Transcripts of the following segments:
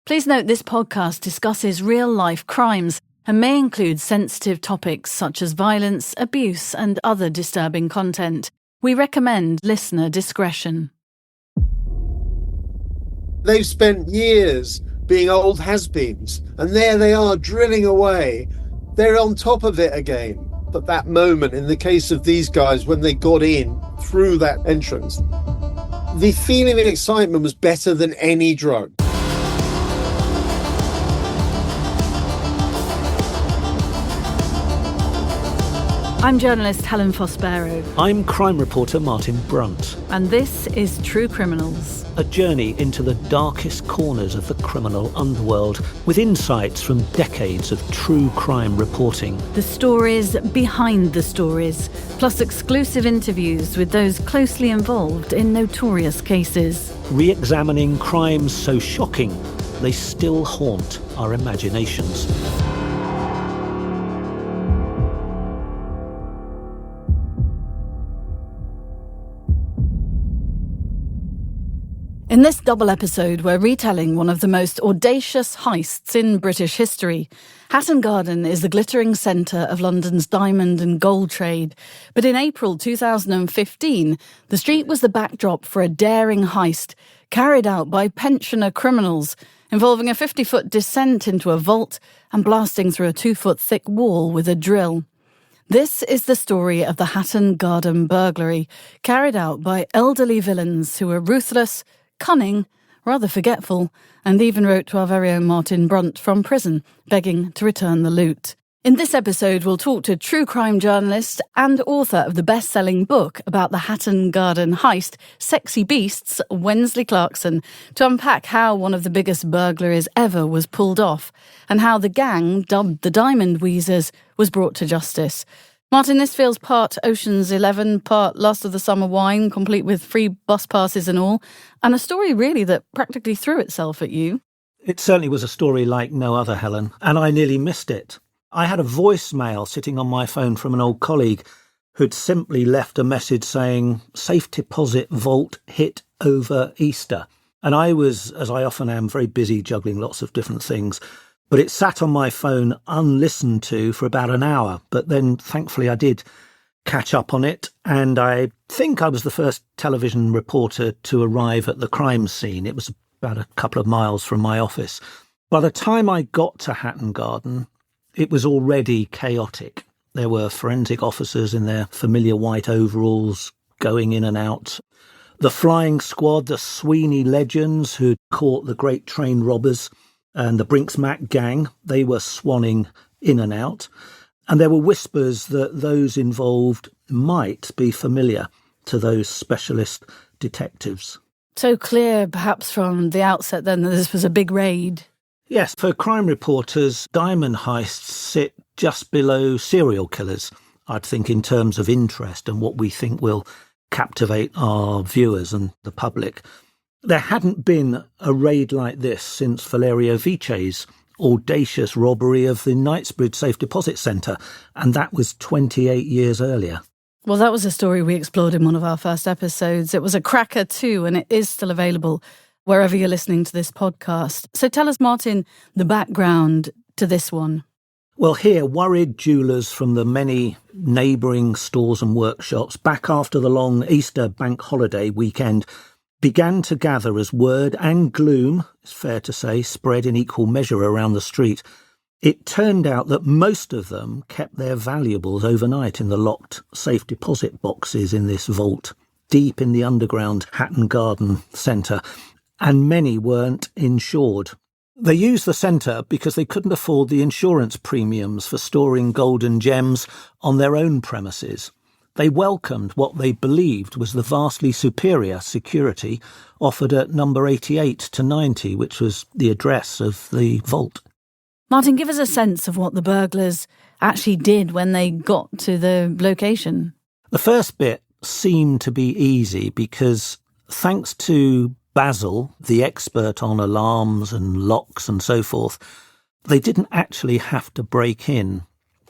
Please note this podcast discusses real-life crimes and may include sensitive topics such as violence, abuse, and other disturbing content. We recommend listener discretion. They've spent years being old has-beens, and there they are drilling away. They're on top of it again. But that moment, in the case of these guys, when they got in through that entrance, the feeling of excitement was better than any drug. I'm journalist Helen Fospero. I'm crime reporter Martin Brunt. And this is True Criminals. A journey into the darkest corners of the criminal underworld with insights from decades of true crime reporting. The stories behind the stories, plus exclusive interviews with those closely involved in notorious cases. Re-examining crimes so shocking, they still haunt our imaginations. In this double episode, we're retelling one of the most audacious heists in British history. Hatton Garden is the glittering centre of London's diamond and gold trade. But in April 2015, the street was the backdrop for a daring heist carried out by pensioner criminals, involving a 50-foot descent into a vault and blasting through a 2-foot thick wall with a drill. This is the story of the Hatton Garden burglary, carried out by elderly villains who were ruthless, cunning, rather forgetful, and even wrote to our very own Martin Brunt from prison, begging to return the loot. In this episode, we'll talk to true crime journalist and author of the best-selling book about the Hatton Garden Heist, Sexy Beasts, Wensley Clarkson, to unpack how one of the biggest burglaries ever was pulled off, and how the gang, dubbed the Diamond Wheezers, was brought to justice. Martin, this feels part Ocean's 11, part Last of the Summer Wine, complete with free bus passes and all, and a story really that practically threw itself at you. It certainly was a story like no other, Helen, and I nearly missed it. I had a voicemail sitting on my phone from an old colleague who'd simply left a message saying, "Safe deposit vault hit over Easter." And I was, as I often am, very busy juggling lots of different things. But it sat on my phone unlistened to for about an hour. But then, thankfully, I did catch up on it. And I think I was the first television reporter to arrive at the crime scene. It was about a couple of miles from my office. By the time I got to Hatton Garden, it was already chaotic. There were forensic officers in their familiar white overalls going in and out. The flying squad, the Sweeney legends who'd caught the great train robbers, and the Brinks-Mac gang, they were swanning in and out. And there were whispers that those involved might be familiar to those specialist detectives. So clear, perhaps, from the outset then that this was a big raid. Yes, for crime reporters, diamond heists sit just below serial killers, I'd think, in terms of interest and what we think will captivate our viewers and the public. There hadn't been a raid like this since Valerio Vice's audacious robbery of the Knightsbridge Safe Deposit Centre, and that was 28 years earlier. Well, that was a story we explored in one of our first episodes. It was a cracker too, and it is still available wherever you're listening to this podcast. So tell us, Martin, the background to this one. Well, here, worried jewellers from the many neighbouring stores and workshops, back after the long Easter bank holiday weekend, began to gather as word and gloom, it's fair to say, spread in equal measure around the street. It turned out that most of them kept their valuables overnight in the locked safe deposit boxes in this vault, deep in the underground Hatton Garden Centre, and many weren't insured. They used the centre because they couldn't afford the insurance premiums for storing gold and gems on their own premises. They welcomed what they believed was the vastly superior security offered at number 88 to 90, which was the address of the vault. Martin, give us a sense of what the burglars actually did when they got to the location. The first bit seemed to be easy because, thanks to Basil, the expert on alarms and locks and so forth, they didn't actually have to break in.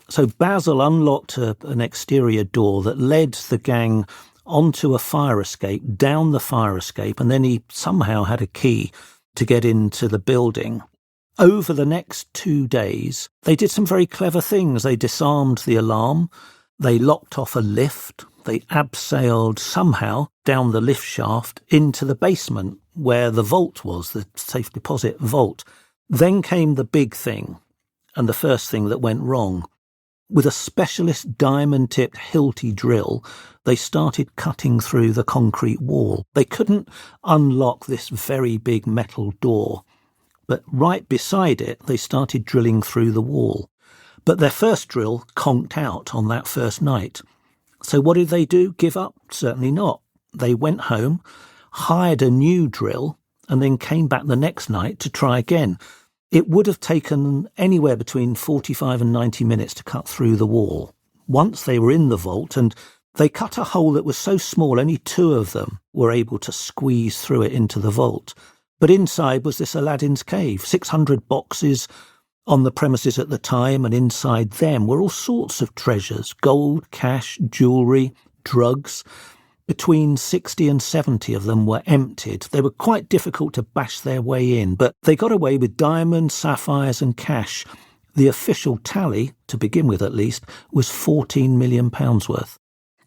So Basil unlocked an exterior door that led the gang onto a fire escape, down the fire escape, and then he somehow had a key to get into the building. Over the next 2 days, they did some very clever things. They disarmed the alarm, they locked off a lift, they abseiled somehow down the lift shaft into the basement where the vault was, the safe deposit vault. Then came the big thing, and the first thing that went wrong. With a specialist diamond-tipped Hilti drill, they started cutting through the concrete wall. They couldn't unlock this very big metal door, but right beside it, they started drilling through the wall. But their first drill conked out on that first night. So what did they do? Give up? Certainly not. They went home, hired a new drill, and then came back the next night to try again. It would have taken anywhere between 45 and 90 minutes to cut through the wall. Once they were in the vault, and they cut a hole that was so small only 2 of them were able to squeeze through it into the vault. But inside was this Aladdin's cave, 600 boxes on the premises at the time, and inside them were all sorts of treasures, gold, cash, jewellery, drugs. Between 60 and 70 of them were emptied. They were quite difficult to bash their way in, but they got away with diamonds, sapphires and cash. The official tally, to begin with at least, was £14 million worth.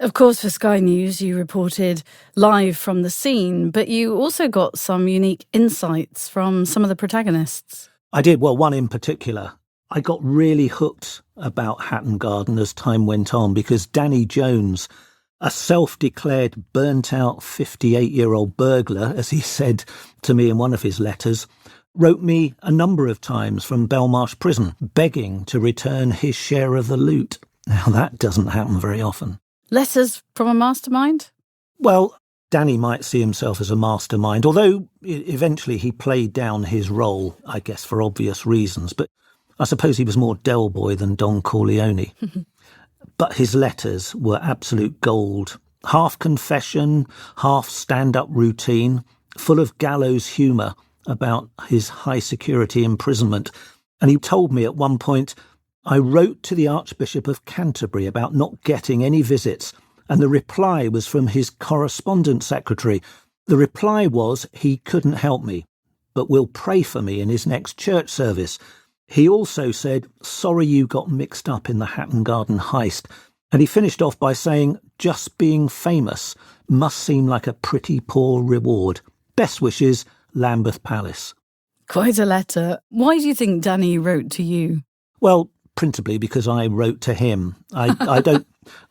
Of course, for Sky News, you reported live from the scene, but you also got some unique insights from some of the protagonists. I did, well, one in particular. I got really hooked about Hatton Garden as time went on because Danny Jones, a self-declared burnt-out 58-year-old burglar, as he said to me in one of his letters, wrote me a number of times from Belmarsh Prison, begging to return his share of the loot. Now, that doesn't happen very often. Letters from a mastermind? Well, Danny might see himself as a mastermind, although eventually he played down his role, I guess, for obvious reasons. But I suppose he was more Del Boy than Don Corleone. But his letters were absolute gold. Half confession, half stand-up routine, full of gallows humour about his high-security imprisonment. And he told me at one point, I wrote to the Archbishop of Canterbury about not getting any visits, and the reply was from his correspondent secretary. The reply was he couldn't help me, but will pray for me in his next church service. He also said, sorry you got mixed up in the Hatton Garden Heist. And he finished off by saying, just being famous must seem like a pretty poor reward. Best wishes, Lambeth Palace. Quite a letter. Why do you think Danny wrote to you? Well, principally because I wrote to him. I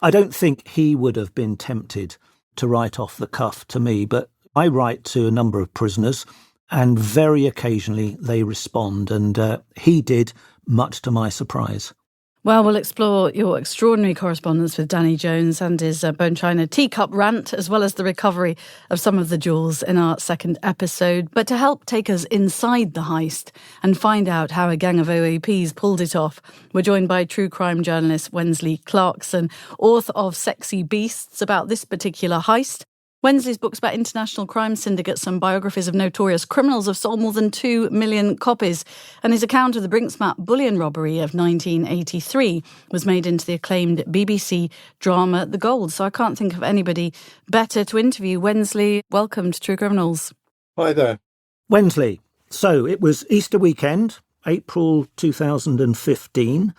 don't think he would have been tempted to write off the cuff to me, but I write to a number of prisoners, and very occasionally they respond, and he did, much to my surprise. Well, we'll explore your extraordinary correspondence with Danny Jones and his bone china teacup rant, as well as the recovery of some of the jewels in our second episode. But to help take us inside the heist and find out how a gang of OAPs pulled it off, we're joined by true crime journalist Wensley Clarkson, author of Sexy Beasts, about this particular heist. Wensley's books about international crime syndicates and biographies of notorious criminals have sold more than 2 million copies, and his account of the Brinksmat bullion robbery of 1983 was made into the acclaimed BBC drama The Gold. So I can't think of anybody better to interview. Wensley, welcome to True Criminals. Hi there. Wensley, so it was Easter weekend, April 2015.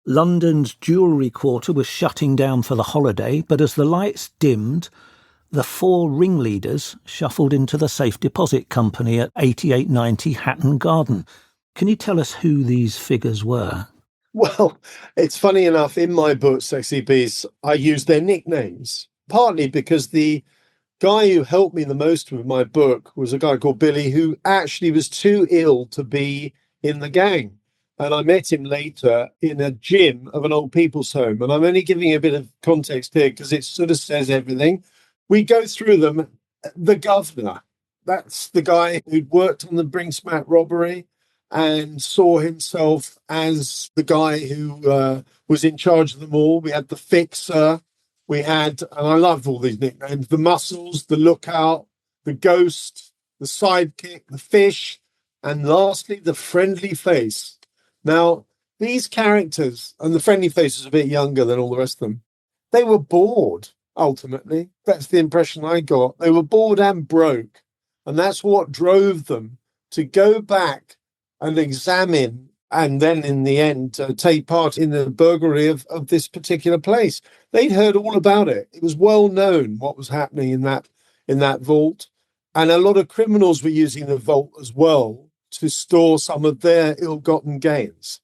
London's jewellery quarter was shutting down for the holiday, but as the lights dimmed, the 4 ringleaders shuffled into the safe deposit company at 8890 Hatton Garden. Can you tell us who these figures were? Well, it's funny enough, in my book, Sexy Beasts, I use their nicknames, partly because the guy who helped me the most with my book was a guy called Billy, who actually was too ill to be in the gang. And I met him later in a gym of an old people's home. And I'm only giving a bit of context here because it sort of says everything. We go through them. The governor, that's the guy who'd worked on the Brinksmat robbery and saw himself as the guy who was in charge of them all. We had the fixer. We had, and I love all these nicknames, the muscles, the lookout, the ghost, the sidekick, the fish, and lastly, the friendly face. Now, these characters, and the friendly face is a bit younger than all the rest of them, they were bored. Ultimately, that's the impression I got. They were bored and broke, and that's what drove them to go back and examine and then in the end take part in the burglary of this particular place. They'd heard all about it. It was well known what was happening in that vault. And a lot of criminals were using the vault as well to store some of their ill-gotten gains.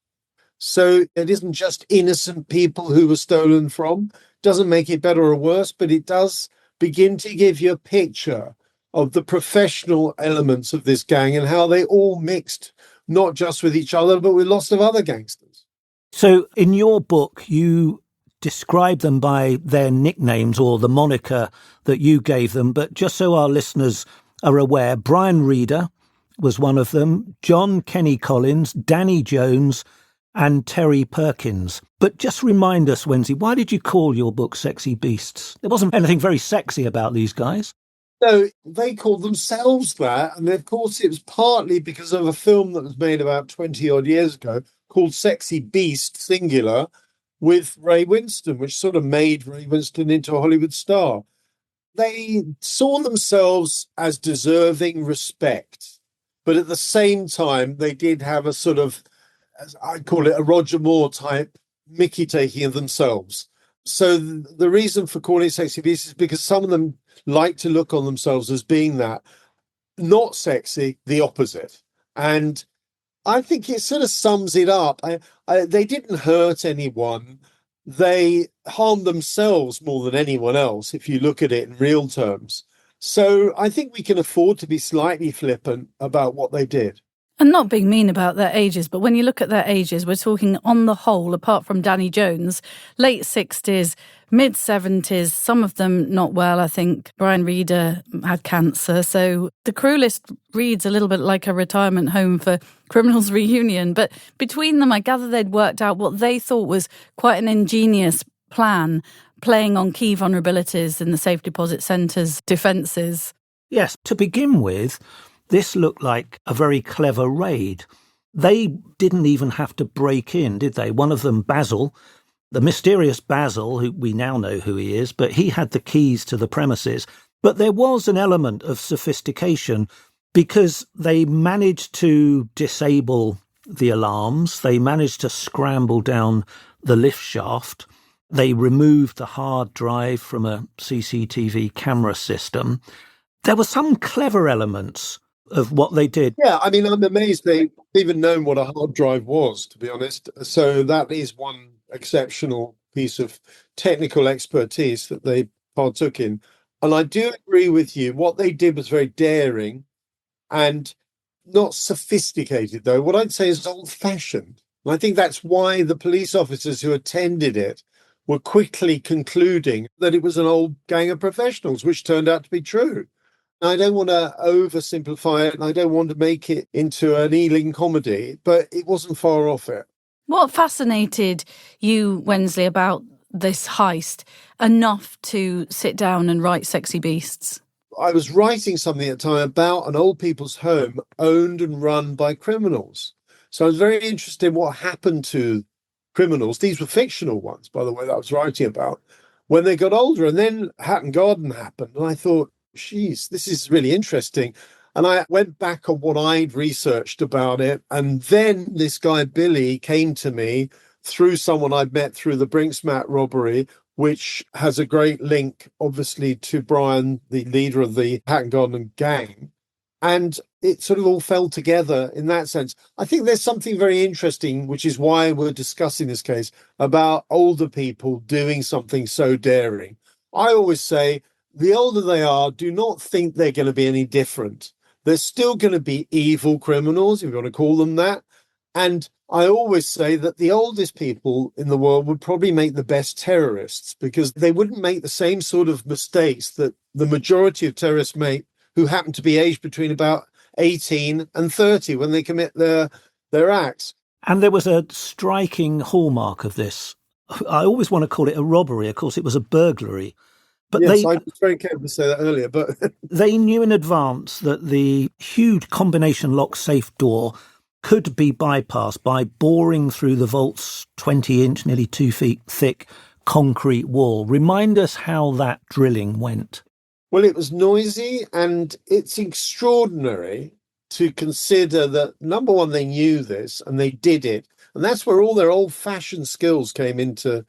So it isn't just innocent people who were stolen from. Doesn't make it better or worse, but it does begin to give you a picture of the professional elements of this gang and how they all mixed, not just with each other, but with lots of other gangsters. So in your book, you describe them by their nicknames or the moniker that you gave them. But just so our listeners are aware, Brian Reader was one of them, John Kenny Collins, Danny Jones, and Terry Perkins. But just remind us, Wensley, why did you call your book Sexy Beasts? There wasn't anything very sexy about these guys. No, they called themselves that. And of course, it was partly because of a film that was made about 20 odd years ago called Sexy Beast, singular, with Ray Winston, which sort of made Ray Winston into a Hollywood star. They saw themselves as deserving respect. But at the same time, they did have a sort of, as I call it, a Roger Moore type Mickey taking of themselves. So the reason for calling it Sexy Beasts is because some of them like to look on themselves as being that, not sexy, the opposite. And I think it sort of sums it up. They didn't hurt anyone. They harmed themselves more than anyone else, if you look at it in real terms. So I think we can afford to be slightly flippant about what they did. And not being mean about their ages, but when you look at their ages, we're talking on the whole, apart from Danny Jones, late 60s, mid 70s, some of them not well. I think Brian Reader had cancer. So the crew list reads a little bit like a retirement home for criminals reunion. But between them, I gather they'd worked out what they thought was quite an ingenious plan, playing on key vulnerabilities in the safe deposit centre's defences. Yes, to begin with, this looked like a very clever raid. They didn't even have to break in, did they? One of them, Basil, the mysterious Basil, who we now know who he is, but he had the keys to the premises. But there was an element of sophistication because they managed to disable the alarms. They managed to scramble down the lift shaft. They removed the hard drive from a CCTV camera system. There were some clever elements of what they did. Yeah, I mean, I'm amazed they've even known what a hard drive was, to be honest. So that is one exceptional piece of technical expertise that they partook in. And I do agree with you. What they did was very daring and not sophisticated, though. What I'd say is old-fashioned. And I think that's why the police officers who attended it were quickly concluding that it was an old gang of professionals, which turned out to be true. I don't want to oversimplify it, and I don't want to make it into an Ealing comedy, but it wasn't far off it. What fascinated you, Wensley, about this heist enough to sit down and write Sexy Beasts? I was writing something at the time about an old people's home owned and run by criminals. So I was very interested in what happened to criminals. These were fictional ones, by the way, that I was writing about, when they got older. And then Hatton Garden happened, and I thought, geez, this is really interesting. And I went back on what I'd researched about it. And then this guy, Billy, came to me through someone I'd met through the Brinksmat robbery, which has a great link, obviously, to Brian, the leader of the Hatton Garden gang. And it sort of all fell together in that sense. I think there's something very interesting, which is why we're discussing this case, about older people doing something so daring. I always say, the older they are, do not think they're going to be any different. They're still going to be evil criminals, if you want to call them that. And I always say that the oldest people in the world would probably make the best terrorists, because they wouldn't make the same sort of mistakes that the majority of terrorists make, who happen to be aged between about 18 and 30 when they commit their acts. And there was a striking hallmark of this. I always want to call it a robbery. Of course, it was a burglary. But yes, I was very careful to say that earlier, but they knew in advance that the huge combination lock safe door could be bypassed by boring through the vault's 20-inch, nearly 2 feet thick concrete wall. Remind us how that drilling went. Well, it was noisy, and it's extraordinary to consider that, number one, they knew this and they did it. And that's where all their old-fashioned skills came into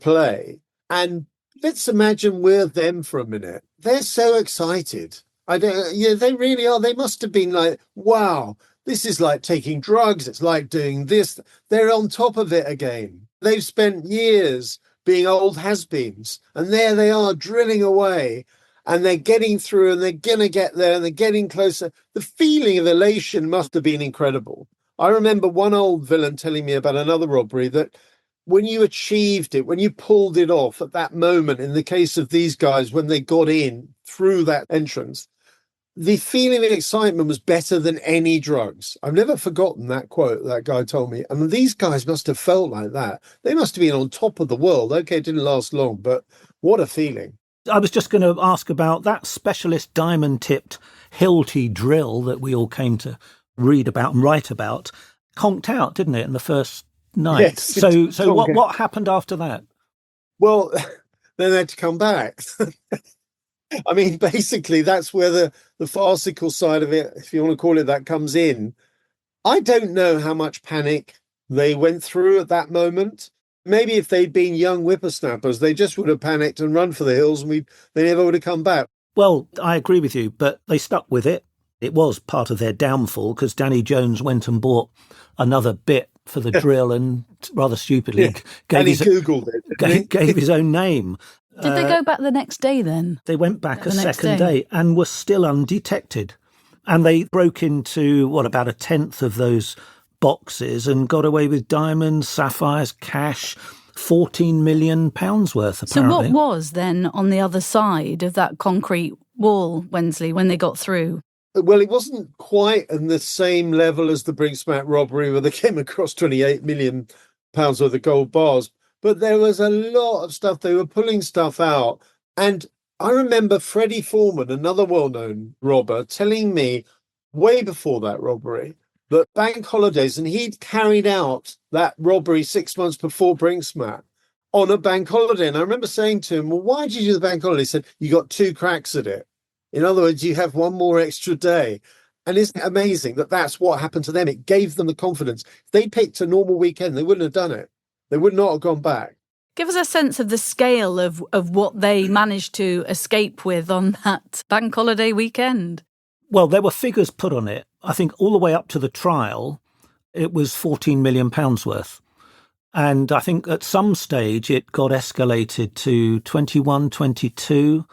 play. And let's imagine we're them for a minute. They're so excited. They really are. They must have been like, wow, this is like taking drugs. It's like doing this. They're on top of it again. They've spent years being old has-beens. And there they are drilling away. And they're getting through and they're going to get there and they're getting closer. The feeling of elation must have been incredible. I remember one old villain telling me about another robbery that when you achieved it, when you pulled it off at that moment, in the case of these guys, when they got in through that entrance, the feeling of excitement was better than any drugs. I've never forgotten that quote that guy told me. And these guys must have felt like that. They must have been on top of the world. Okay, it didn't last long, but what a feeling. I was just going to ask about that specialist diamond-tipped Hilti drill that we all came to read about and write about. Conked out, didn't it, in the first night? Yes. So what happened after that? Well, then they had to come back. I mean, basically, that's where the farcical side of it, if you want to call it that, comes in. I don't know how much panic they went through at that moment. Maybe if they'd been young whippersnappers, they just would have panicked and run for the hills and they never would have come back. Well, I agree with you, but they stuck with it. It was part of their downfall because Danny Jones went and bought another bit for the drill and rather stupidly gave his own name. Did they go back the next day then? They went back a second day and were still undetected. And they broke into, about a tenth of those boxes and got away with diamonds, sapphires, cash, £14 million worth, apparently. So what was then on the other side of that concrete wall, Wensley, when they got through? Well, it wasn't quite in the same level as the Brinksmat robbery where they came across £28 million worth of gold bars, but there was a lot of stuff. They were pulling stuff out. And I remember Freddie Foreman, another well-known robber, telling me way before that robbery that bank holidays, and he'd carried out that robbery 6 months before Brinksmat on a bank holiday. And I remember saying to him, well, why did you do the bank holiday? He said, you got 2 cracks at it. In other words, you have one more extra day. And isn't it amazing that that's what happened to them? It gave them the confidence. If they picked a normal weekend, they wouldn't have done it. They would not have gone back. Give us a sense of the scale of what they managed to escape with on that bank holiday weekend. Well, there were figures put on it. I think all the way up to the trial, it was £14 million worth. And I think at some stage it got escalated to 21, 22.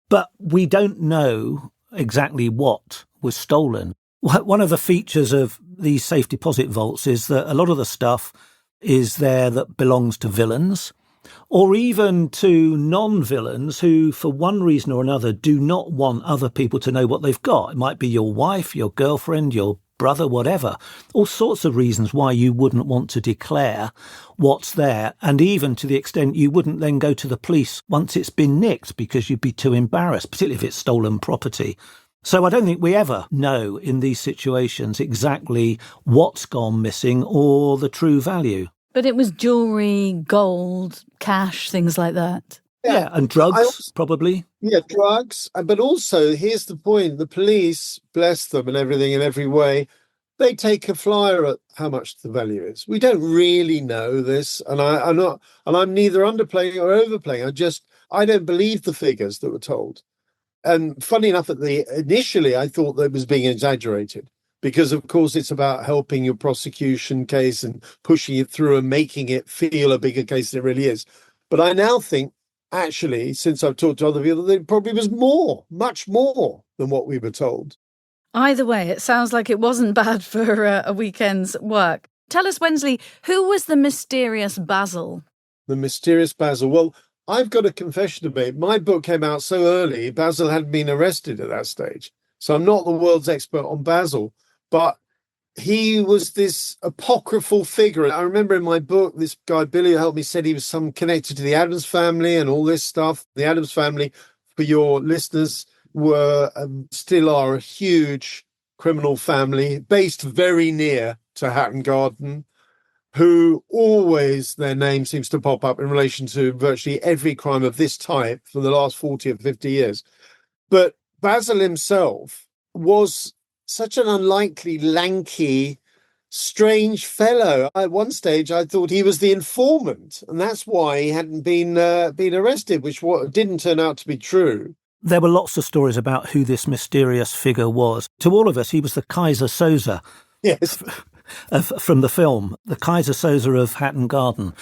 But we don't know exactly what was stolen. One of the features of these safe deposit vaults is that a lot of the stuff is there that belongs to villains or even to non-villains who, for one reason or another, do not want other people to know what they've got. It might be your wife, your girlfriend, your brother, whatever. All sorts of reasons why you wouldn't want to declare what's there, and even to the extent you wouldn't then go to the police once it's been nicked because you'd be too embarrassed, particularly if it's stolen property. So I don't think we ever know in these situations exactly what's gone missing or the true value. But it was jewellery, gold, cash, things like that. Yeah, and drugs, probably. Yeah, drugs. But also, here's the point. The police, bless them and everything in every way, they take a flyer at how much the value is. We don't really know this. And I'm neither underplaying or overplaying. I don't believe the figures that were told. And funny enough, initially, I thought that was being exaggerated. Because, of course, it's about helping your prosecution case and pushing it through and making it feel a bigger case than it really is. But I now think, actually, since I've talked to other people, that it probably was more, much more than what we were told. Either way, it sounds like it wasn't bad for a weekend's work. Tell us, Wensley, who was the mysterious Basil? The mysterious Basil. Well, I've got a confession to make. My book came out so early, Basil hadn't been arrested at that stage. So I'm not the world's expert on Basil. But he was this apocryphal figure. I remember in my book, this guy, Billy, who helped me, said he was connected to the Addams family and all this stuff. The Addams family, for your listeners, were still are a huge criminal family based very near to Hatton Garden, who always, their name seems to pop up in relation to virtually every crime of this type for the last 40 or 50 years. But Basil himself was such an unlikely, lanky, strange fellow. At one stage, I thought he was the informant, and that's why he hadn't been arrested, which didn't turn out to be true. There were lots of stories about who this mysterious figure was. To all of us, he was the Kaiser Soze. Yes. From the film, the Kaiser Soze of Hatton Garden,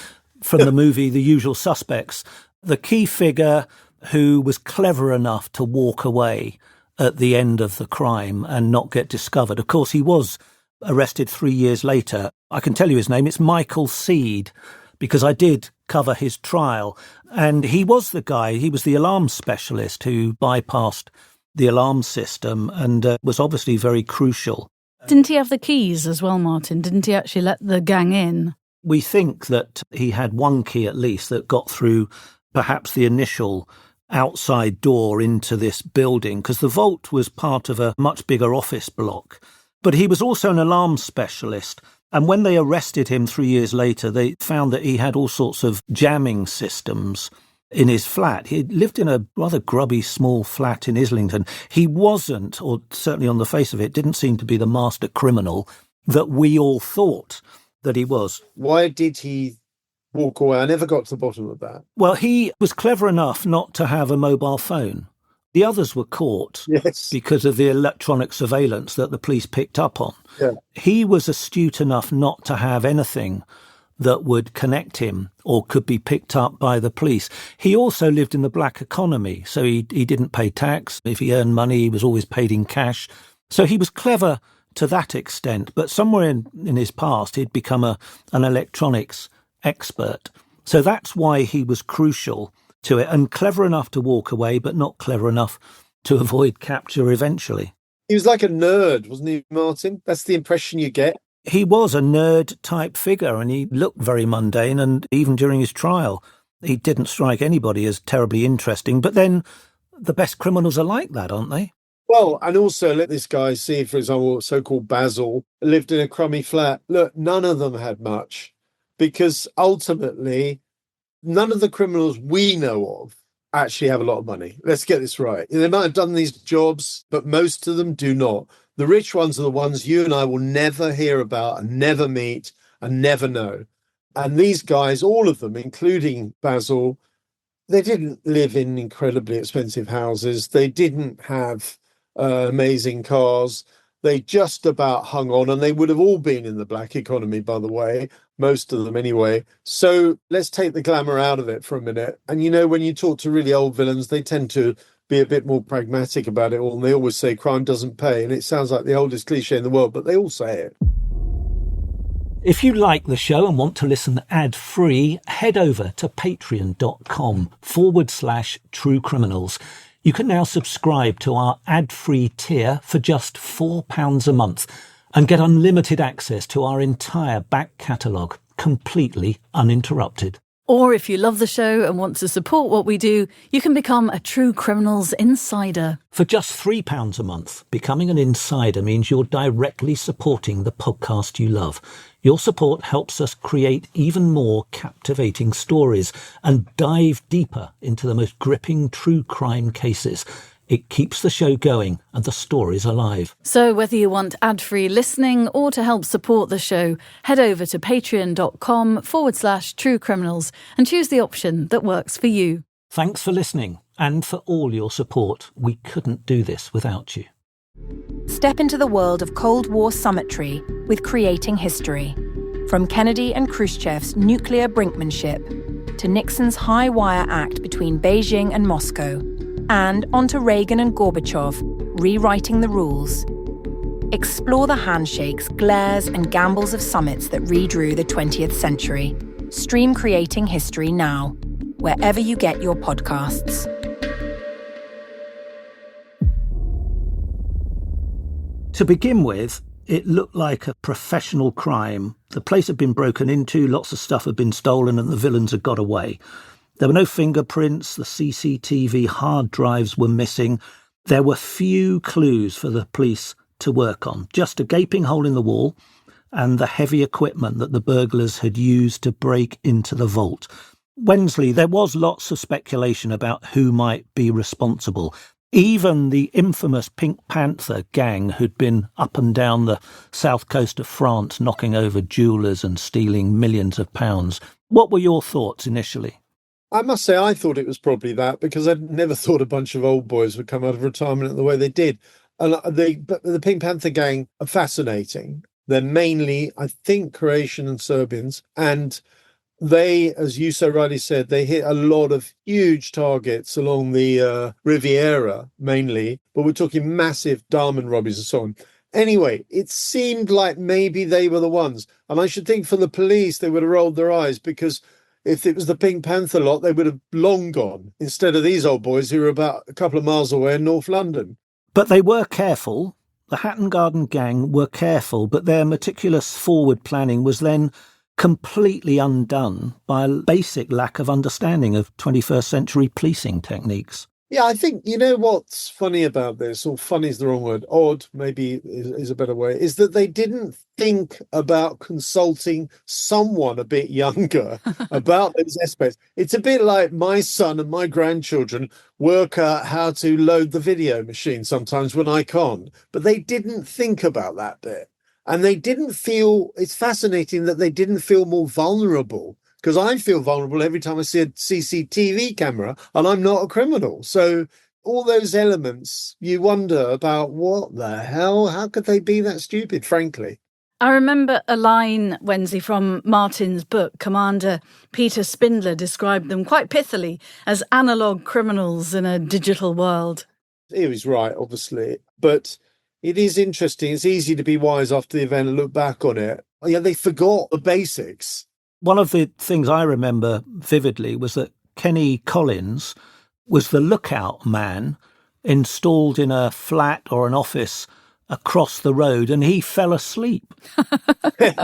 from the movie The Usual Suspects, the key figure who was clever enough to walk away at the end of the crime and not get discovered. Of course, he was arrested 3 years later. I can tell you his name. It's Michael Seed, because I did cover his trial. And he was the guy, he was the alarm specialist who bypassed the alarm system and was obviously very crucial. Didn't he have the keys as well, Martin? Didn't he actually let the gang in? We think that he had one key at least that got through perhaps the initial outside door into this building, because the vault was part of a much bigger office block. But he was also an alarm specialist. And when they arrested him 3 years later, they found that he had all sorts of jamming systems in his flat. He lived in a rather grubby small flat in Islington. He wasn't, or certainly on the face of it, didn't seem to be the master criminal that we all thought that he was. Why did he walk away? I never got to the bottom of that. Well, he was clever enough not to have a mobile phone. The others were caught because of the electronic surveillance that the police picked up on. Yeah. He was astute enough not to have anything that would connect him or could be picked up by the police. He also lived in the black economy, so he didn't pay tax. If he earned money, he was always paid in cash. So he was clever to that extent, but somewhere in his past, he'd become an electronics expert. So that's why he was crucial to it, and clever enough to walk away, but not clever enough to avoid capture eventually. He was like a nerd, wasn't he, Martin? That's the impression you get. He was a nerd-type figure, and he looked very mundane, and even during his trial, he didn't strike anybody as terribly interesting. But then the best criminals are like that, aren't they? Well, and also let this guy see, for example, so-called Basil, lived in a crummy flat. Look, none of them had much, because ultimately, none of the criminals we know of actually have a lot of money. Let's get this right. They might have done these jobs, but most of them do not. The rich ones are the ones you and I will never hear about and never meet and never know. And these guys, all of them, including Basil, they didn't live in incredibly expensive houses. They didn't have amazing cars. They just about hung on, and they would have all been in the black economy, by the way, most of them anyway. So let's take the glamour out of it for a minute. And, you know, when you talk to really old villains, they tend to be a bit more pragmatic about it all. And they always say crime doesn't pay. And it sounds like the oldest cliche in the world, but they all say it. If you like the show and want to listen ad-free, head over to patreon.com/True Criminals. You can now subscribe to our ad-free tier for just £4 a month and get unlimited access to our entire back catalogue, completely uninterrupted. Or if you love the show and want to support what we do, you can become a True Criminals Insider. For just £3 a month, becoming an insider means you're directly supporting the podcast you love. Your support helps us create even more captivating stories and dive deeper into the most gripping true crime cases. It keeps the show going and the stories alive. So whether you want ad-free listening or to help support the show, head over to patreon.com/True Criminals and choose the option that works for you. Thanks for listening and for all your support. We couldn't do this without you. Step into the world of Cold War summitry with Creating History. From Kennedy and Khrushchev's nuclear brinkmanship to Nixon's high-wire act between Beijing and Moscow, and onto Reagan and Gorbachev rewriting the rules. Explore the handshakes, glares, and gambles of summits that redrew the 20th century. Stream Creating History now, wherever you get your podcasts. To begin with, it looked like a professional crime. The place had been broken into, lots of stuff had been stolen, and the villains had got away. There were no fingerprints, the CCTV hard drives were missing. There were few clues for the police to work on, just a gaping hole in the wall and the heavy equipment that the burglars had used to break into the vault. Wensley, there was lots of speculation about who might be responsible. Even the infamous Pink Panther gang who'd been up and down the south coast of France knocking over jewellers and stealing millions of pounds. What were your thoughts initially? I must say, I thought it was probably that, because I'd never thought a bunch of old boys would come out of retirement the way they did. And the Pink Panther gang are fascinating. They're mainly, I think, Croatian and Serbians. And they, as you so rightly said, they hit a lot of huge targets along the Riviera, mainly. But we're talking massive diamond robberies and so on. Anyway, it seemed like maybe they were the ones. And I should think for the police, they would have rolled their eyes, because if it was the Pink Panther lot, they would have long gone, instead of these old boys who were about a couple of miles away in North London. But they were careful. The Hatton Garden gang were careful, but their meticulous forward planning was then completely undone by a basic lack of understanding of 21st century policing techniques. Yeah, I think, you know what's funny about this, or funny is the wrong word, odd maybe is a better way, is that they didn't think about consulting someone a bit younger about those aspects. It's a bit like my son and my grandchildren work out how to load the video machine sometimes when I can't, but they didn't think about that bit. And they didn't feel, it's fascinating that they didn't feel more vulnerable, because I feel vulnerable every time I see a CCTV camera, and I'm not a criminal. So all those elements, you wonder about what the hell, how could they be that stupid, frankly? I remember a line, Wensley, from Martin's book. Commander Peter Spindler described them quite pithily as analogue criminals in a digital world. He was right, obviously. But it is interesting. It's easy to be wise after the event and look back on it. Yeah, they forgot the basics. One of the things I remember vividly was that Kenny Collins was the lookout man installed in a flat or an office across the road, and he fell asleep. I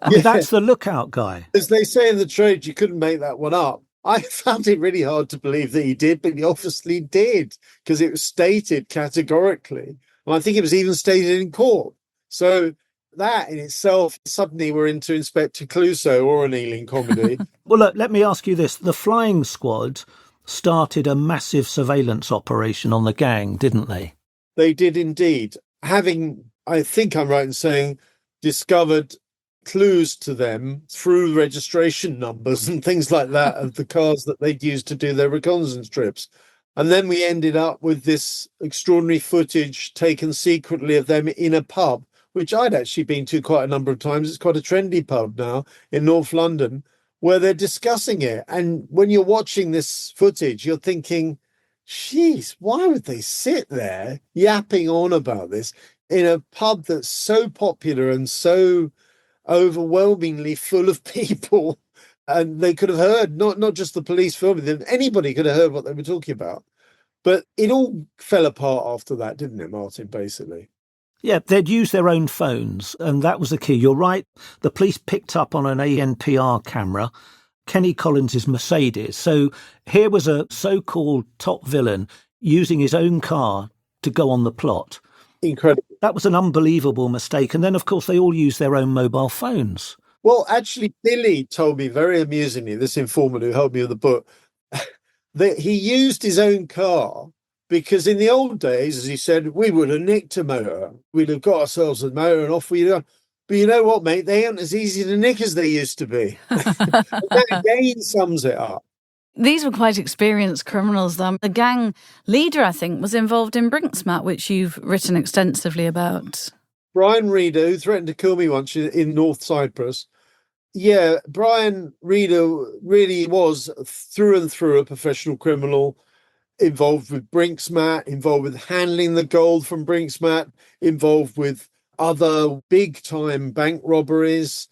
mean, that's the lookout guy. As they say in the trade, you couldn't make that one up. I found it really hard to believe that he did, but he obviously did, because it was stated categorically. And I think it was even stated in court. So that in itself, suddenly we're into Inspector Clouseau or an Ealing comedy. Well, look, let me ask you this. The flying squad started a massive surveillance operation on the gang, didn't they? They did indeed. Having, I think I'm right in saying, discovered clues to them through registration numbers and things like that of the cars that they'd used to do their reconnaissance trips. And then we ended up with this extraordinary footage taken secretly of them in a pub, which I'd actually been to quite a number of times. It's quite a trendy pub now in North London, where they're discussing it. And when you're watching this footage, you're thinking, geez, why would they sit there yapping on about this in a pub that's so popular and so overwhelmingly full of people? And they could have heard, not just the police filming them, anybody could have heard what they were talking about. But it all fell apart after that, didn't it, Martin, basically? Yeah, they'd use their own phones, and that was the key. You're right. The police picked up on an ANPR camera Kenny Collins' Mercedes. So here was a so-called top villain using his own car to go on the plot. Incredible. That was an unbelievable mistake. And then, of course, they all used their own mobile phones. Well, actually, Billy told me very amusingly, this informant who helped me with the book, that he used his own car because in the old days, as he said, we would have nicked a motor. We'd have got ourselves a motor and off we'd go. But you know what, mate? They aren't as easy to nick as they used to be. That again sums it up. These were quite experienced criminals, though. The gang leader, I think, was involved in Brinksmat, which you've written extensively about. Brian Reader, who threatened to kill me once in North Cyprus. Yeah, Brian Reader really was through and through a professional criminal, involved with Brinksmat, involved with handling the gold from Brinksmat, involved with other big-time bank robberies.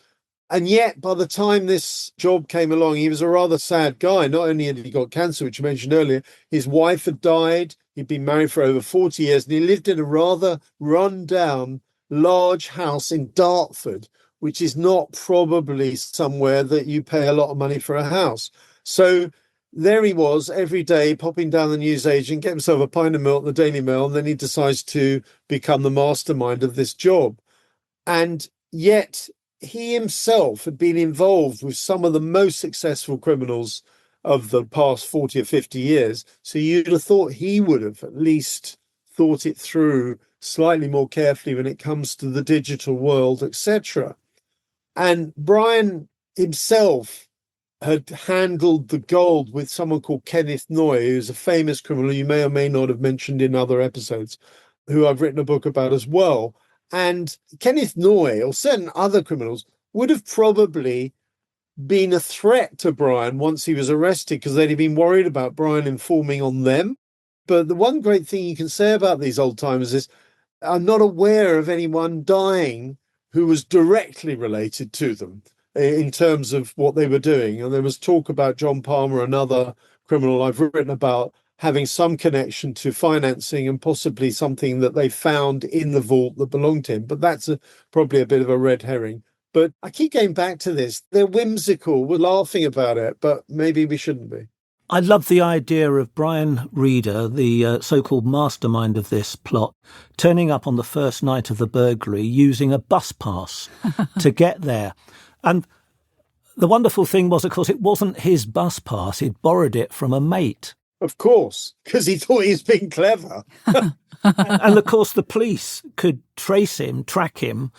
And yet, by the time this job came along, he was a rather sad guy. Not only had he got cancer, which you mentioned earlier, his wife had died. He'd been married for over 40 years, and he lived in a rather run-down, large house in Dartford, which is not probably somewhere that you pay a lot of money for a house. So there he was every day popping down the newsagent, get himself a pint of milk, the Daily Mail, and then he decides to become the mastermind of this job. And yet he himself had been involved with some of the most successful criminals of the past 40 or 50 years. So you'd have thought he would have at least thought it through slightly more carefully when it comes to the digital world, etc. And Brian himself had handled the gold with someone called Kenneth Noy, who's a famous criminal you may or may not have mentioned in other episodes, who I've written a book about as well. And Kenneth Noy, or certain other criminals, would have probably been a threat to Brian once he was arrested, because they'd have been worried about Brian informing on them. But the one great thing you can say about these old timers is I'm not aware of anyone dying who was directly related to them in terms of what they were doing. And there was talk about John Palmer, another criminal I've written about, having some connection to financing and possibly something that they found in the vault that belonged to him. But that's probably a bit of a red herring. But I keep going back to this. They're whimsical. We're laughing about it, but maybe we shouldn't be. I love the idea of Brian Reeder, the so-called mastermind of this plot, turning up on the first night of the burglary using a bus pass to get there. And the wonderful thing was, of course, it wasn't his bus pass. He'd borrowed it from a mate. Of course, because he thought he was being clever. And of course, the police could track him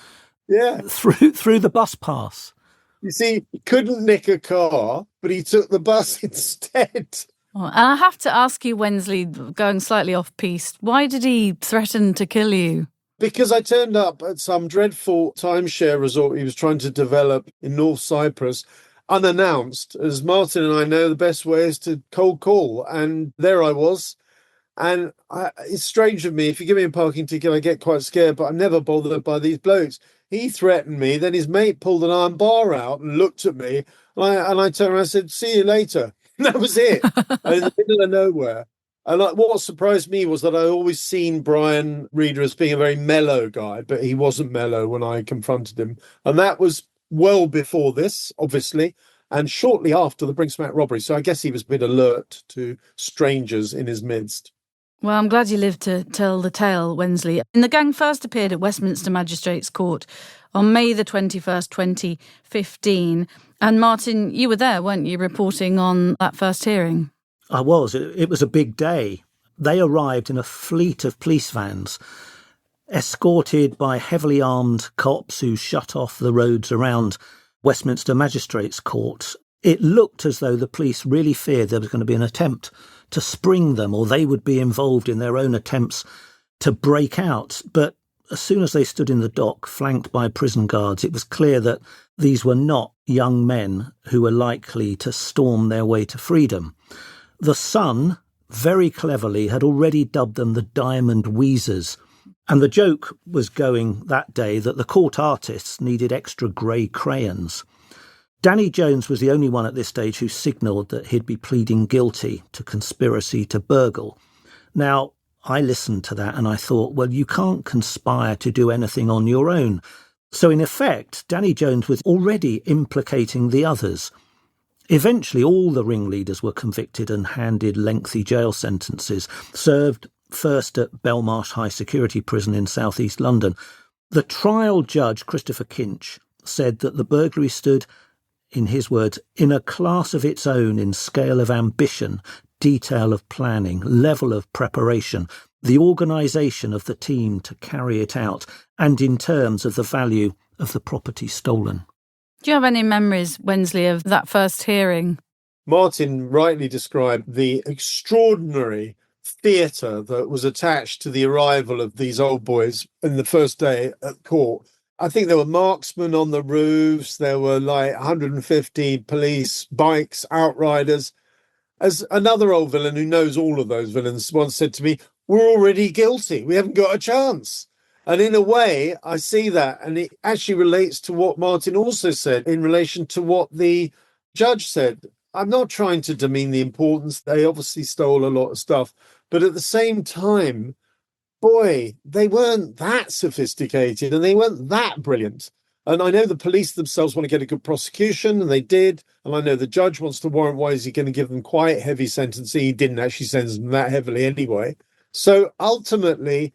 through the bus pass. You see, he couldn't nick a car, but he took the bus instead. Oh, and I have to ask you, Wensley, going slightly off-piste, why did he threaten to kill you? Because I turned up at some dreadful timeshare resort he was trying to develop in North Cyprus, unannounced. As Martin and I know, the best way is to cold call. And there I was. And it's strange of me. If you give me a parking ticket, I get quite scared, but I'm never bothered by these blokes. He threatened me. Then his mate pulled an iron bar out and looked at me. And I turned around and said, "See you later." And that was it. In the middle of nowhere. And what surprised me was that I always seen Brian Reeder as being a very mellow guy, but he wasn't mellow when I confronted him. And that was well before this, obviously, and shortly after the Brinksmack robbery. So I guess he was a bit alert to strangers in his midst. Well, I'm glad you lived to tell the tale, Wensley. And the gang first appeared at Westminster Magistrates Court on May the 21st, 2015. And Martin, you were there, weren't you, reporting on that first hearing? I was. It was a big day. They arrived in a fleet of police vans, escorted by heavily armed cops who shut off the roads around Westminster Magistrates Court. It looked as though the police really feared there was going to be an attempt to spring them, or they would be involved in their own attempts to break out. But as soon as they stood in the dock, flanked by prison guards, it was clear that these were not young men who were likely to storm their way to freedom. The Sun, very cleverly, had already dubbed them the Diamond Wheezers. And the joke was going that day that the court artists needed extra grey crayons. Danny Jones was the only one at this stage who signalled that he'd be pleading guilty to conspiracy to burgle. Now, I listened to that and I thought, well, you can't conspire to do anything on your own. So in effect, Danny Jones was already implicating the others. Eventually, all the ringleaders were convicted and handed lengthy jail sentences, served first at Belmarsh High Security Prison in southeast London. The trial judge, Christopher Kinch, said that the burglary stood, in his words, in a class of its own in scale of ambition, detail of planning, level of preparation, the organisation of the team to carry it out, and in terms of the value of the property stolen. Do you have any memories, Wensley, of that first hearing? Martin rightly described the extraordinary theatre that was attached to the arrival of these old boys in the first day at court. I think there were marksmen on the roofs. There were like 150 police bikes, outriders. As another old villain who knows all of those villains once said to me, "We're already guilty. We haven't got a chance." And in a way, I see that. And it actually relates to what Martin also said in relation to what the judge said. I'm not trying to demean the importance. They obviously stole a lot of stuff. But at the same time, boy, they weren't that sophisticated and they weren't that brilliant. And I know the police themselves want to get a good prosecution, and they did. And I know the judge wants to warrant why is he going to give them quite heavy sentencing. He didn't actually sentence them that heavily anyway. So ultimately,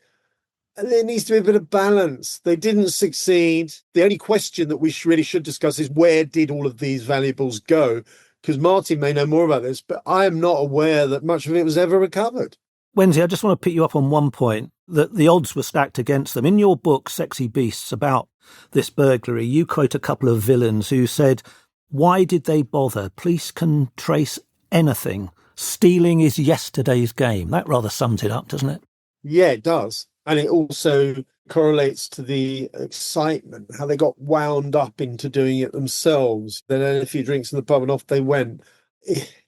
there needs to be a bit of balance. They didn't succeed. The only question that we really should discuss is where did all of these valuables go? because Martin may know more about this, but I am not aware that much of it was ever recovered. Wensley, I just want to pick you up on one point, that the odds were stacked against them. In your book, Sexy Beasts, about this burglary, you quote a couple of villains who said, "Why did they bother? Police can trace anything. Stealing is yesterday's game." That rather sums it up, doesn't it? Yeah, it does. And it also correlates to the excitement, how they got wound up into doing it themselves. Then had a few drinks in the pub and off they went.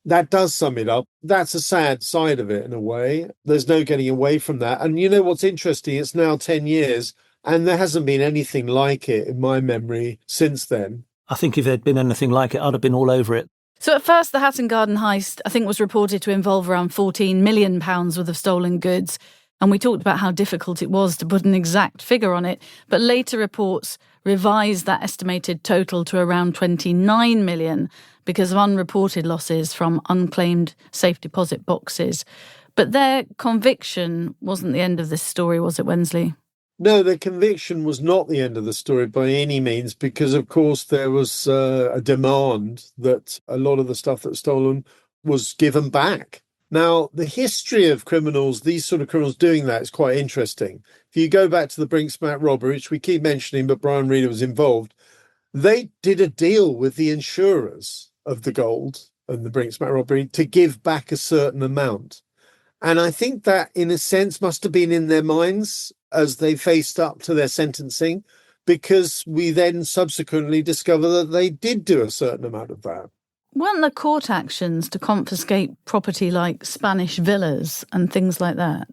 That does sum it up. That's a sad side of it in a way. There's no getting away from that. And you know what's interesting? It's now 10 years and there hasn't been anything like it in my memory since then. I think if there'd been anything like it, I'd have been all over it. So at first, the Hatton Garden Heist, I think, was reported to involve around £14 million worth of stolen goods. And we talked about how difficult it was to put an exact figure on it. But later reports revised that estimated total to around 29 million because of unreported losses from unclaimed safe deposit boxes. But their conviction wasn't the end of this story, was it, Wensley? No, the conviction was not the end of the story by any means, because, of course, there was a demand that a lot of the stuff that was stolen was given back. Now, the history of criminals, these sort of criminals doing that, is quite interesting. If you go back to the Brinksmat robbery, which we keep mentioning, but Brian Reader was involved, they did a deal with the insurers of the gold and the Brinksmat robbery to give back a certain amount. And I think that, in a sense, must have been in their minds as they faced up to their sentencing, because we then subsequently discover that they did do a certain amount of that. Weren't there court actions to confiscate property like Spanish villas and things like that?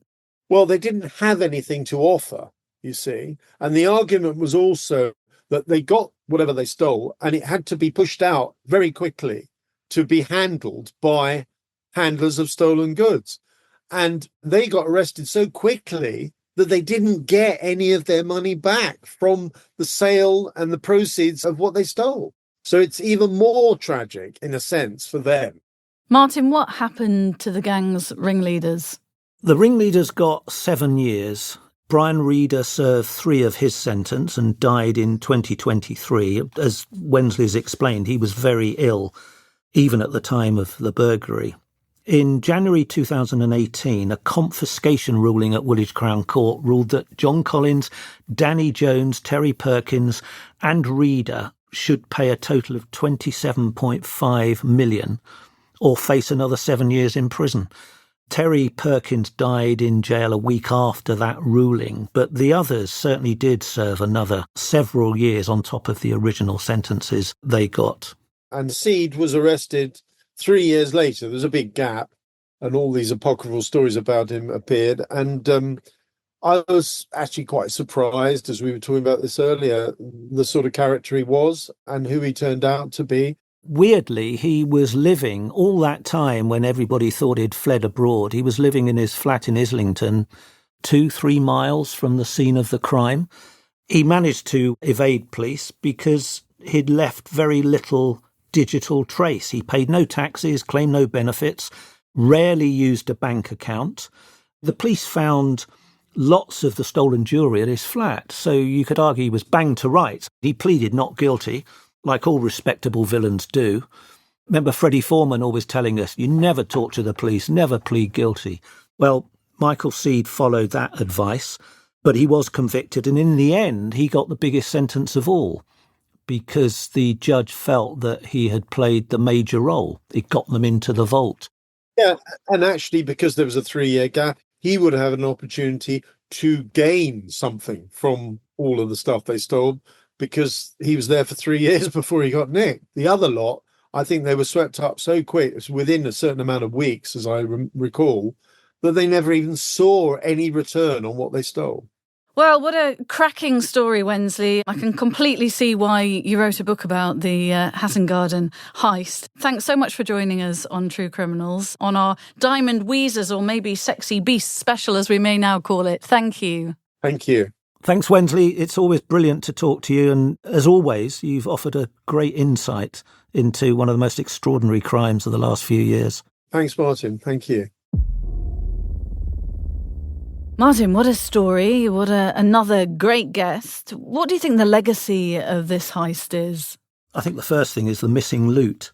Well, they didn't have anything to offer, you see. And the argument was also that they got whatever they stole and it had to be pushed out very quickly to be handled by handlers of stolen goods. And they got arrested so quickly that they didn't get any of their money back from the sale and the proceeds of what they stole. So it's even more tragic, in a sense, for them. Martin, what happened to the gang's ringleaders? The ringleaders got 7 years. Brian Reader served 3 of his sentence and died in 2023. As Wensley's explained, he was very ill, even at the time of the burglary. In January 2018, a confiscation ruling at Woolwich Crown Court ruled that John Collins, Danny Jones, Terry Perkins and Reader should pay a total of $27.5 million or face another 7 years in prison. Terry Perkins died in jail a week after that ruling, but the others certainly did serve another several years on top of the original sentences they got. And Seed was arrested 3 years later. There's a big gap, and all these apocryphal stories about him appeared. And I was actually quite surprised, as we were talking about this earlier, the sort of character he was and who he turned out to be. Weirdly, he was living all that time when everybody thought he'd fled abroad. He was living in his flat in Islington, 2-3 miles from the scene of the crime. He managed to evade police because he'd left very little digital trace. He paid no taxes, claimed no benefits, rarely used a bank account. The police found lots of the stolen jewellery at his flat, so you could argue he was banged to rights. He pleaded not guilty, like all respectable villains do. Remember Freddie Foreman always telling us, you never talk to the police, never plead guilty. Well, Michael Seed followed that advice, but he was convicted, and in the end he got the biggest sentence of all, because the judge felt that he had played the major role. It got them into the vault. Yeah, and actually, because there was a 3-year gap, he would have an opportunity to gain something from all of the stuff they stole, because he was there for 3 years before he got nicked. The other lot, I think they were swept up so quick, it was within a certain amount of weeks, as I recall, that they never even saw any return on what they stole. Well, what a cracking story, Wensley. I can completely see why you wrote a book about the Hatton Garden Heist. Thanks so much for joining us on True Criminals, on our Diamond Wheezers, or maybe Sexy Beasts special, as we may now call it. Thank you. Thank you. Thanks, Wensley. It's always brilliant to talk to you. And as always, you've offered a great insight into one of the most extraordinary crimes of the last few years. Thanks, Martin. Thank you. Martin, what a story. What another great guest. What do you think the legacy of this heist is? I think the first thing is the missing loot.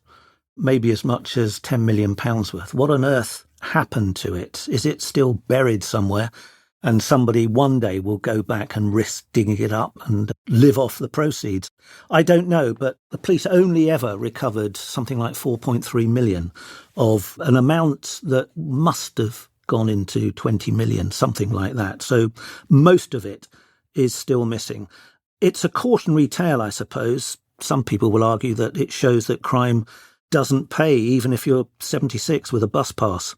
maybe as much as £10 million worth. What on earth happened to it? Is it still buried somewhere? And somebody one day will go back and risk digging it up and live off the proceeds. I don't know, but the police only ever recovered something like 4.3 million of an amount that must have gone into 20 million, something like that. So most of it is still missing. It's a cautionary tale, I suppose. Some people will argue that it shows that crime doesn't pay, even if you're 76 with a bus pass.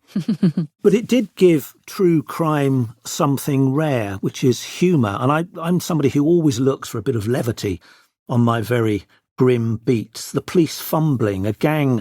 But it did give true crime something rare, which is humour. And I'm somebody who always looks for a bit of levity on my very grim beats. The police fumbling, a gang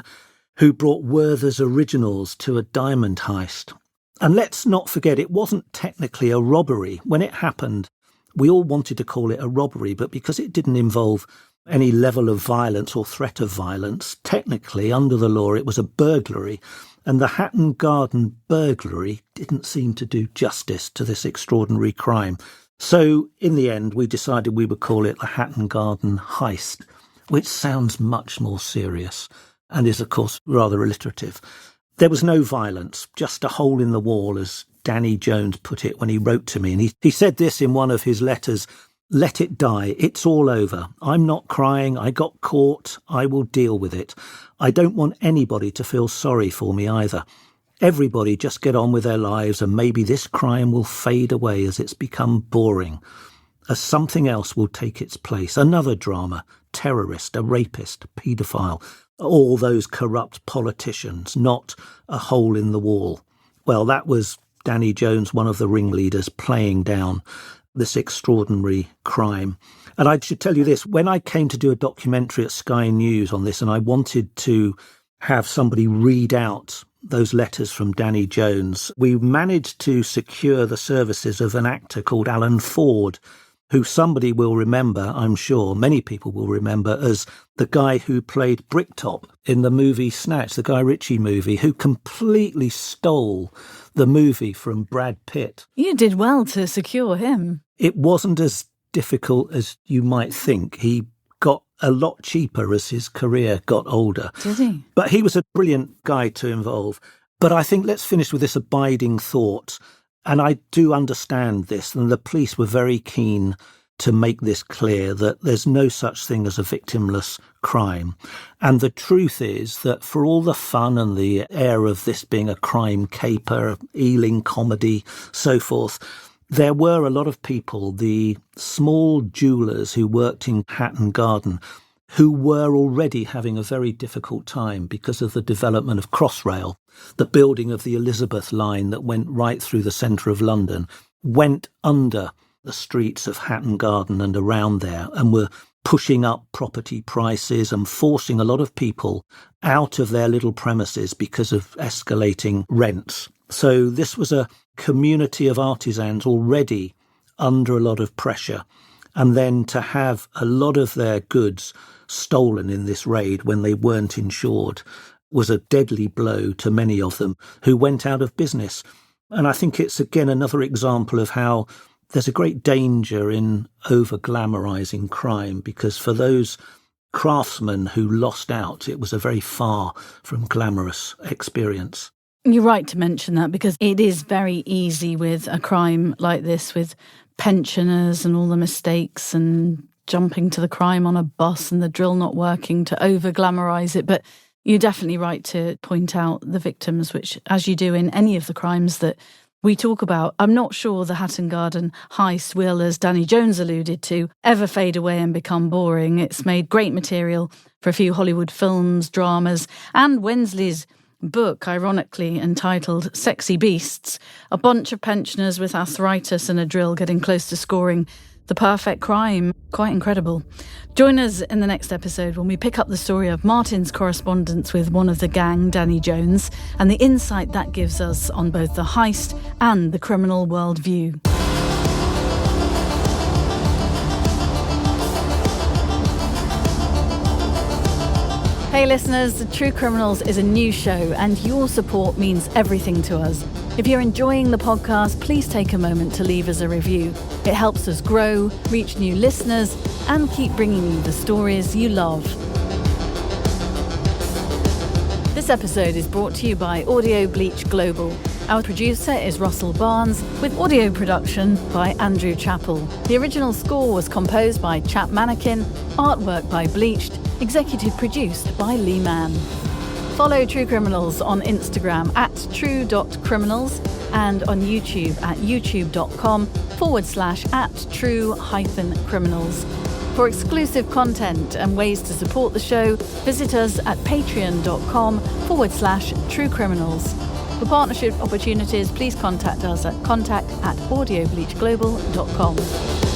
who brought Werther's originals to a diamond heist. And let's not forget, it wasn't technically a robbery. When it happened, we all wanted to call it a robbery, but because it didn't involve any level of violence or threat of violence, technically, under the law, it was a burglary. And the Hatton Garden burglary didn't seem to do justice to this extraordinary crime. So, in the end, we decided we would call it the Hatton Garden Heist, which sounds much more serious and is, of course, rather alliterative. There was no violence, just a hole in the wall, as Danny Jones put it when he wrote to me. And he said this in one of his letters: "Let it die. It's all over. I'm not crying. I got caught. I will deal with it. I don't want anybody to feel sorry for me either. Everybody just get on with their lives, and maybe this crime will fade away as it's become boring, as something else will take its place. Another drama, terrorist, a rapist, a paedophile, all those corrupt politicians, not a hole in the wall." Well, that was Danny Jones, one of the ringleaders, playing down this extraordinary crime. And I should tell you this, when I came to do a documentary at Sky News on this, and I wanted to have somebody read out those letters from Danny Jones, we managed to secure the services of an actor called Alan Ford, who somebody will remember, I'm sure, many people will remember, as the guy who played Bricktop in the movie Snatch, the Guy Ritchie movie, who completely stole the movie from Brad Pitt. You did well to secure him. It wasn't as difficult as you might think. He got a lot cheaper as his career got older. Did he? But he was a brilliant guy to involve. But I think let's finish with this abiding thought. And I do understand this, and the police were very keen to make this clear, that there's no such thing as a victimless crime. And the truth is that for all the fun and the air of this being a crime caper, Ealing comedy, so forth, there were a lot of people, the small jewellers who worked in Hatton Garden, who were already having a very difficult time because of the development of Crossrail. The building of the Elizabeth line that went right through the centre of London went under the streets of Hatton Garden and around there, and were pushing up property prices and forcing a lot of people out of their little premises because of escalating rents. So this was a community of artisans already under a lot of pressure. And then to have a lot of their goods stolen in this raid when they weren't insured was a deadly blow to many of them, who went out of business. And I think it's, again, another example of how there's a great danger in over-glamorising crime, because for those craftsmen who lost out, it was a very far from glamorous experience. You're right to mention that, because it is very easy with a crime like this, with pensioners and all the mistakes and jumping to the crime on a bus and the drill not working, to over-glamorise it. But you're definitely right to point out the victims, which, as you do in any of the crimes that we talk about, I'm not sure the Hatton Garden heist will, as Danny Jones alluded to, ever fade away and become boring. It's made great material for a few Hollywood films, dramas, and Wensley's book, ironically entitled Sexy Beasts, a bunch of pensioners with arthritis and a drill getting close to scoring the perfect crime. Quite incredible. Join us in the next episode when we pick up the story of Martin's correspondence with one of the gang, Danny Jones, and the insight that gives us on both the heist and the criminal worldview. Hey listeners, The True Criminals is a new show, and your support means everything to us. If you're enjoying the podcast, please take a moment to leave us a review. It helps us grow, reach new listeners, and keep bringing you the stories you love. This episode is brought to you by Audio Bleach Global. Our producer is Russell Barnes, with audio production by Andrew Chappell. The original score was composed by Chap Mannequin, artwork by Bleached, executive produced by Lee Mann. Follow True Criminals on Instagram at true.criminals and on YouTube at youtube.com/@true-criminals. For exclusive content and ways to support the show, visit us at patreon.com/True Criminals. For partnership opportunities, please contact us at contact@audiobleachglobal.com.